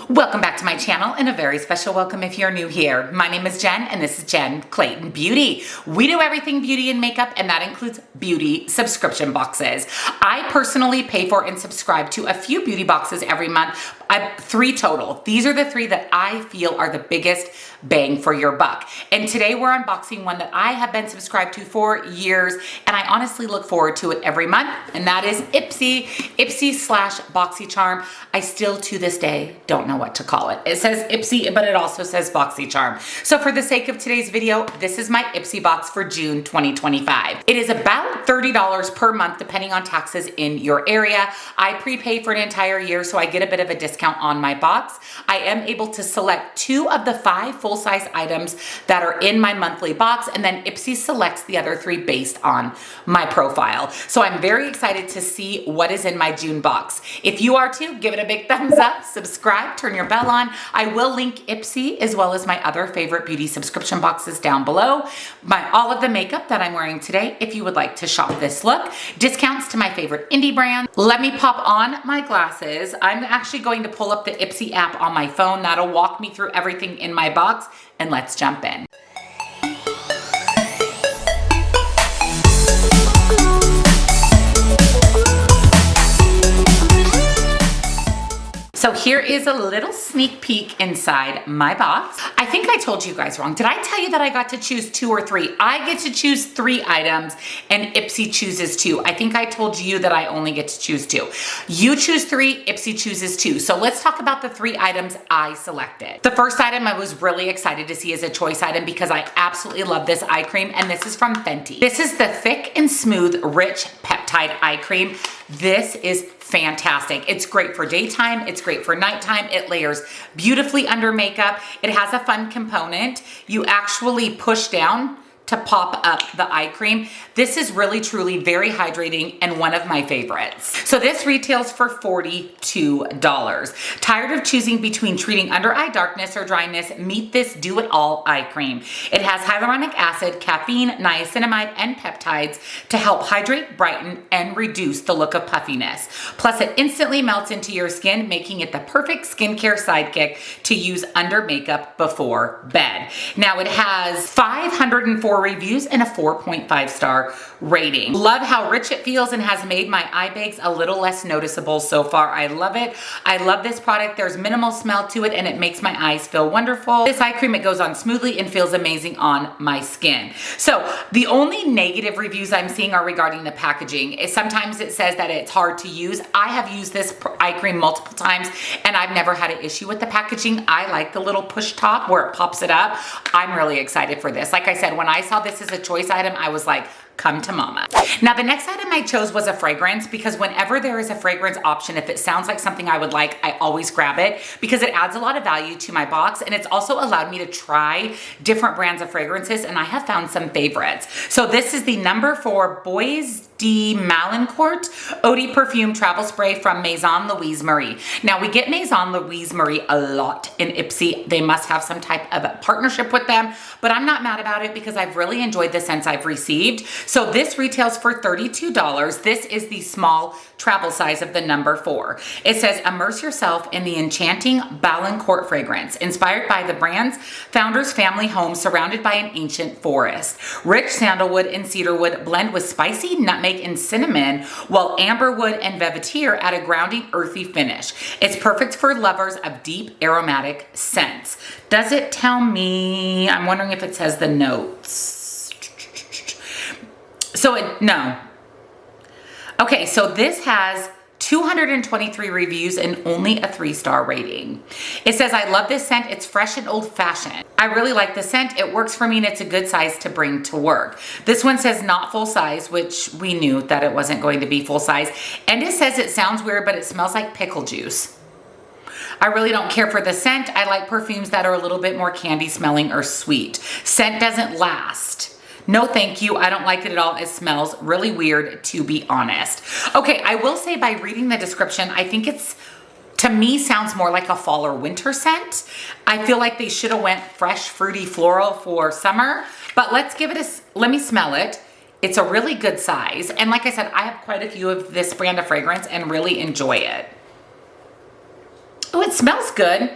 Welcome back to my channel and a very special welcome if you're new here. My name is Jen and this is Jen Clayton Beauty. We do everything beauty and makeup and that includes beauty subscription boxes. I personally pay for and subscribe to a few beauty boxes every month. I have 3 total. These are the 3 that I feel are the biggest bang for your buck. And today we're unboxing one that I have been subscribed to for years and I honestly look forward to it every month, and that is Ipsy/BoxyCharm. I still to this day don't know what to call it. It says Ipsy, but it also says BoxyCharm. So for the sake of today's video, this is my Ipsy box for June 2025. It is about $30 per month depending on taxes in your area. I prepay for an entire year, so I get a bit of a discount on my box. I am able to select 2 of the 5 full-size items that are in my monthly box, and then Ipsy selects the other 3 based on my profile. So I'm very excited to see what is in my June box. If you are too, give it a big thumbs up, subscribe, turn your bell on. I will link Ipsy as well as my other favorite beauty subscription boxes down below. All of the makeup that I'm wearing today, if you would like to shop this look. Discounts to my favorite indie brands. Let me pop on my glasses. I'm actually going to pull up the Ipsy app on my phone. That'll walk me through everything in my box, and let's jump in. So here is a little sneak peek inside my box. I think I told you guys wrong. Did I tell you that I got to choose 2 or 3? I get to choose 3 items and Ipsy chooses 2. I think I told you that I only get to choose 2. You choose 3, Ipsy chooses 2. So let's talk about the 3 items I selected. The first item I was really excited to see as a choice item because I absolutely love this eye cream, and this is from Fenty. This is the Thick and Smooth Rich Peptide Eye Cream. This is fantastic. It's great for daytime. It's great for nighttime. It layers beautifully under makeup. It has a fun component. You actually push down to pop up the eye cream. This is really truly very hydrating and one of my favorites. So this retails for $42. Tired of choosing between treating under eye darkness or dryness? Meet this do-it-all eye cream. It has hyaluronic acid, caffeine, niacinamide, and peptides to help hydrate, brighten, and reduce the look of puffiness. Plus it instantly melts into your skin, making it the perfect skincare sidekick to use under makeup before bed. Now it has 504 reviews and a 4.5 star rating. Love how rich it feels and has made my eye bags a little less noticeable so far. I love it. I love this product. There's minimal smell to it and it makes my eyes feel wonderful. This eye cream, it goes on smoothly and feels amazing on my skin. So the only negative reviews I'm seeing are regarding the packaging. Sometimes it says that it's hard to use. I have used this eye cream multiple times and I've never had an issue with the packaging. I like the little push top where it pops it up. I'm really excited for this. Like I said, when I saw this as a choice item, I was like, come to mama. Now the next item I chose was a fragrance because whenever there is a fragrance option, if it sounds like something I would like, I always grab it because it adds a lot of value to my box, and it's also allowed me to try different brands of fragrances, and I have found some favorites. So this is the number 4 Bois de Malincourt Eau de Perfume Travel Spray from Maison Louise Marie. Now we get Maison Louise Marie a lot in Ipsy. They must have some type of a partnership with them, but I'm not mad about it because I've really enjoyed the scents I've received. So this retails for $32. This is the small travel size of the number 4. It says, immerse yourself in the enchanting Malincourt fragrance, inspired by the brand's founder's family home surrounded by an ancient forest. Rich sandalwood and cedarwood blend with spicy nutmeg and cinnamon, while amberwood and velveteer add a grounding earthy finish. It's perfect for lovers of deep aromatic scents. Does it tell me? I'm wondering if it says the notes. No. Okay, so this has 223 reviews and only a 3-star rating. It says, I love this scent. It's fresh and old-fashioned. I really like the scent. It works for me and it's a good size to bring to work. This one says not full size, which we knew that it wasn't going to be full size. And it says it sounds weird, but it smells like pickle juice. I really don't care for the scent. I like perfumes that are a little bit more candy smelling or sweet. Scent doesn't last. No, thank you. I don't like it at all. It smells really weird, to be honest. Okay, I will say by reading the description, I think it's, to me, sounds more like a fall or winter scent. I feel like they should have went fresh, fruity, floral for summer, but let's give it let me smell it. It's a really good size. And like I said, I have quite a few of this brand of fragrance and really enjoy it. Oh, it smells good.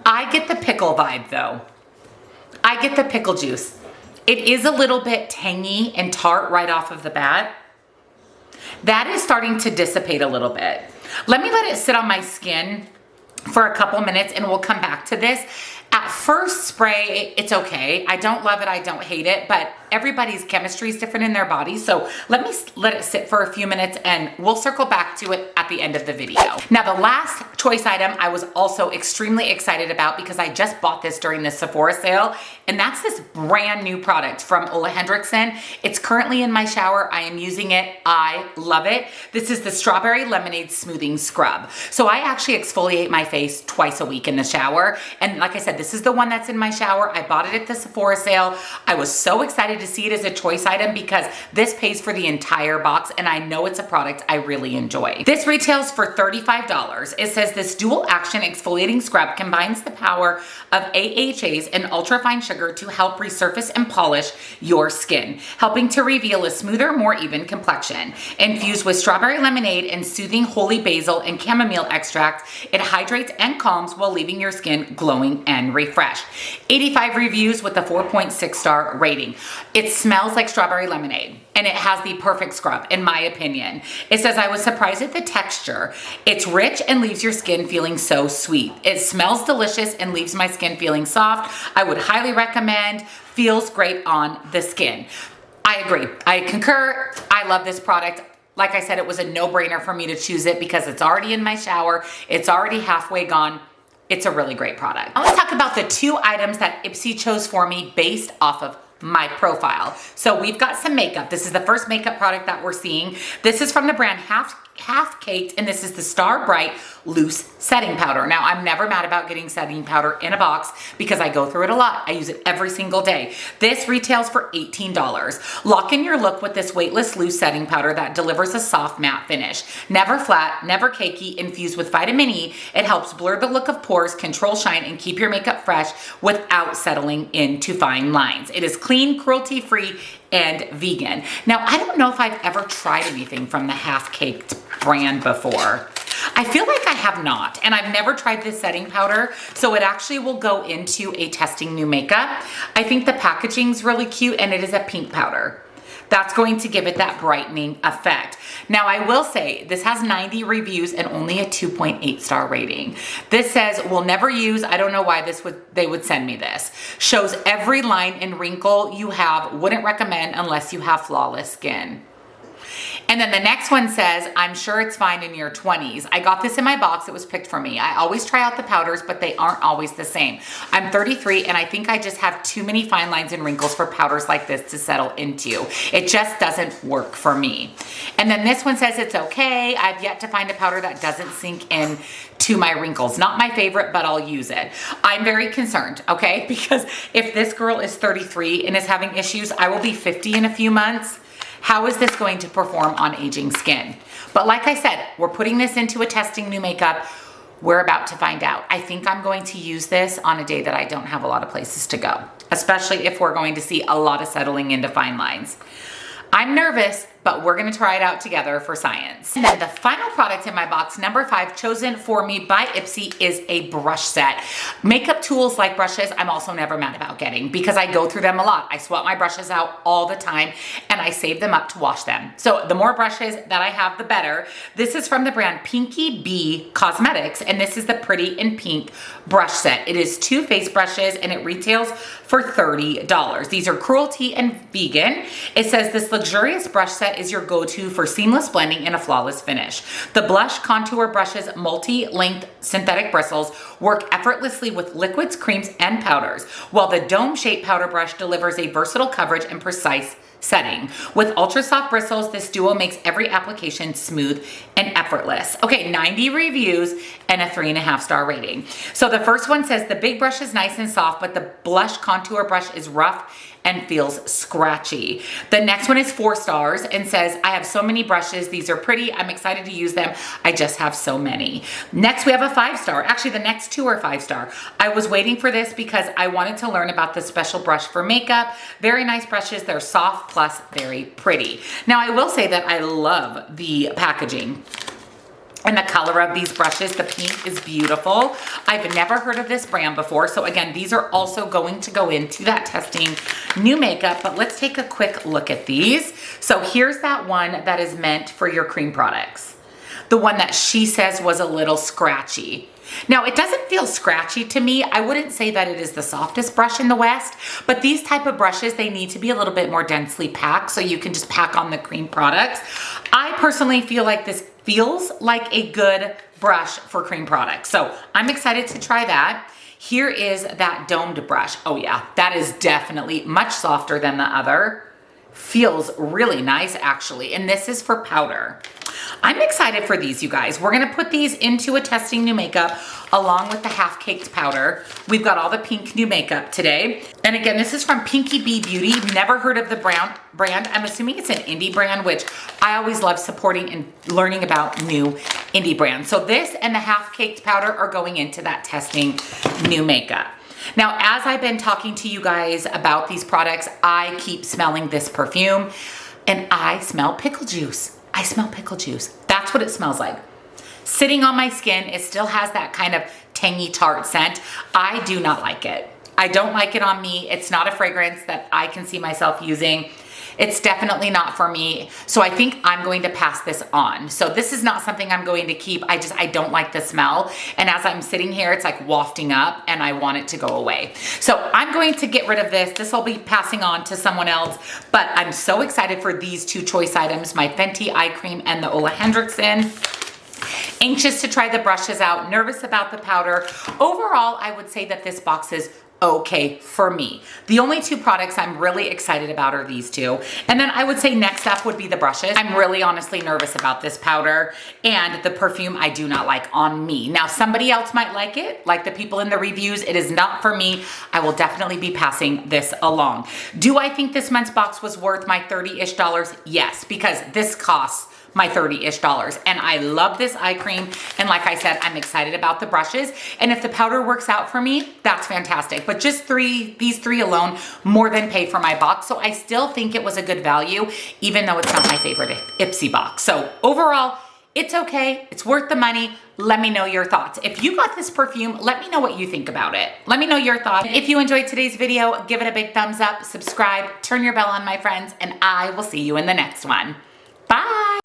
I get the pickle vibe though. I get the pickle juice. It is a little bit tangy and tart right off of the bat. That is starting to dissipate a little bit. Let me let it sit on my skin for a couple minutes and we'll come back to this. At first spray, it's okay. I don't love it, I don't hate it, but everybody's chemistry is different in their body. So let me let it sit for a few minutes and we'll circle back to it at the end of the video. Now, the last choice item I was also extremely excited about because I just bought this during the Sephora sale, and that's this brand new product from Ole Henriksen. It's currently in my shower. I am using it. I love it. This is the Strawberry Lemonade Smoothing Scrub. So I actually exfoliate my face twice a week in the shower. And like I said, this is the one that's in my shower. I bought it at the Sephora sale. I was so excited to see it as a choice item because this pays for the entire box and I know it's a product I really enjoy. This retails for $35. It says this dual action exfoliating scrub combines the power of AHAs and ultrafine sugar to help resurface and polish your skin, helping to reveal a smoother, more even complexion. Infused with strawberry lemonade and soothing holy basil and chamomile extract, it hydrates and calms while leaving your skin glowing and refreshed. 85 reviews with a 4.6 star rating. It smells like strawberry lemonade and it has the perfect scrub in my opinion. It says, I was surprised at the texture. It's rich and leaves your skin feeling so sweet. It smells delicious and leaves my skin feeling soft. I would highly recommend. Feels great on the skin. I agree. I concur. I love this product. Like I said, it was a no-brainer for me to choose it because it's already in my shower. It's already halfway gone. It's a really great product. Now let's talk about the 2 items that Ipsy chose for me based off of my profile. So we've got some makeup. This is the first makeup product that we're seeing. This is from the brand Half Caked, and this is the Star Bright Loose Setting Powder. Now, I'm never mad about getting setting powder in a box because I go through it a lot. I use it every single day. This retails for $18. Lock in your look with this weightless loose setting powder that delivers a soft matte finish. Never flat, never cakey, infused with vitamin E. It helps blur the look of pores, control shine, and keep your makeup fresh without settling into fine lines. It is clean, cruelty-free, and vegan. Now, I don't know if I've ever tried anything from the Half Caked brand before. I feel like I have not, and I've never tried this setting powder, so it actually will go into a testing new makeup. I think the packaging's really cute, and it is a pink powder. That's going to give it that brightening effect. Now, I will say this has 90 reviews and only a 2.8 star rating. This says, will never use, I don't know why they would send me this. Shows every line and wrinkle you have, wouldn't recommend unless you have flawless skin. And then the next one says, I'm sure it's fine in your 20s. I got this in my box. It was picked for me. I always try out the powders, but they aren't always the same. I'm 33 and I think I just have too many fine lines and wrinkles for powders like this to settle into. It just doesn't work for me. And then this one says it's okay. I've yet to find a powder that doesn't sink in to my wrinkles. Not my favorite, but I'll use it. I'm very concerned, okay? Because if this girl is 33 and is having issues, I will be 50 in a few months. How is this going to perform on aging skin? But like I said, we're putting this into a testing new makeup. We're about to find out. I think I'm going to use this on a day that I don't have a lot of places to go, especially if we're going to see a lot of settling into fine lines. I'm nervous, but we're gonna try it out together for science. And then the final product in my box, number 5, chosen for me by Ipsy, is a brush set. Makeup tools like brushes, I'm also never mad about getting because I go through them a lot. I swap my brushes out all the time and I save them up to wash them. So the more brushes that I have, the better. This is from the brand Pinky Bee Cosmetics, and this is the Pretty in Pink brush set. It is 2 face brushes and it retails for $30. These are cruelty and vegan. It says this luxurious brush set is your go-to for seamless blending and a flawless finish. The blush contour brush's multi-length synthetic bristles work effortlessly with liquids, creams, and powders, while the dome-shaped powder brush delivers a versatile coverage and precise setting. With ultra soft bristles, this duo makes every application smooth and effortless. Okay, 90 reviews and a 3.5 star rating. So the first one says the big brush is nice and soft, but the blush contour brush is rough and feels scratchy. The next one is 4 stars and says, I have so many brushes. These are pretty. I'm excited to use them. I just have so many. Next, we have a 5 star. Actually, the next 2 are 5 star. I was waiting for this because I wanted to learn about the special brush for makeup. Very nice brushes. They're soft plus very pretty. Now, I will say that I love the packaging. And the color of these brushes, the pink is beautiful. I've never heard of this brand before. So again, these are also going to go into that testing new makeup, but let's take a quick look at these. So here's that one that is meant for your cream products. The one that she says was a little scratchy. Now, it doesn't feel scratchy to me. I wouldn't say that it is the softest brush in the West, but these type of brushes, they need to be a little bit more densely packed so you can just pack on the cream products. I personally feel like this feels like a good brush for cream products. So I'm excited to try that. Here is that domed brush. Oh yeah, that is definitely much softer than the other. Feels really nice actually. And this is for powder. I'm excited for these, you guys. We're gonna put these into a testing new makeup along with the half caked powder. We've got all the pink new makeup today. And again, this is from Pinky Bee Beauty. Never heard of the brand. I'm assuming it's an indie brand, which I always love supporting and learning about new indie brands. So this and the half caked powder are going into that testing new makeup. Now, as I've been talking to you guys about these products, I keep smelling this perfume and I smell pickle juice. I smell pickle juice. That's what it smells like. Sitting on my skin, it still has that kind of tangy tart scent. I do not like it. I don't like it on me. It's not a fragrance that I can see myself using. It's definitely not for me. So I think I'm going to pass this on. So this is not something I'm going to keep. I don't like the smell. And as I'm sitting here, it's like wafting up and I want it to go away. So I'm going to get rid of this. This will be passing on to someone else, but I'm so excited for these two choice items, my Fenty eye cream and the Ole Hendrickson. Anxious to try the brushes out, nervous about the powder. Overall, I would say that this box is okay for me. The only two products I'm really excited about are these two. And then I would say next up would be the brushes. I'm really honestly nervous about this powder, and the perfume I do not like on me. Now, somebody else might like it, like the people in the reviews. It is not for me. I will definitely be passing this along. Do I think this month's box was worth my $30-ish? Yes, because this costs my $30-ish. And I love this eye cream. And like I said, I'm excited about the brushes. And if the powder works out for me, that's fantastic. But just these three alone, more than pay for my box. So I still think it was a good value, even though it's not my favorite Ipsy box. So overall, it's okay. It's worth the money. Let me know your thoughts. If you got this perfume, let me know what you think about it. Let me know your thoughts. If you enjoyed today's video, give it a big thumbs up, subscribe, turn your bell on, my friends, and I will see you in the next one. Bye.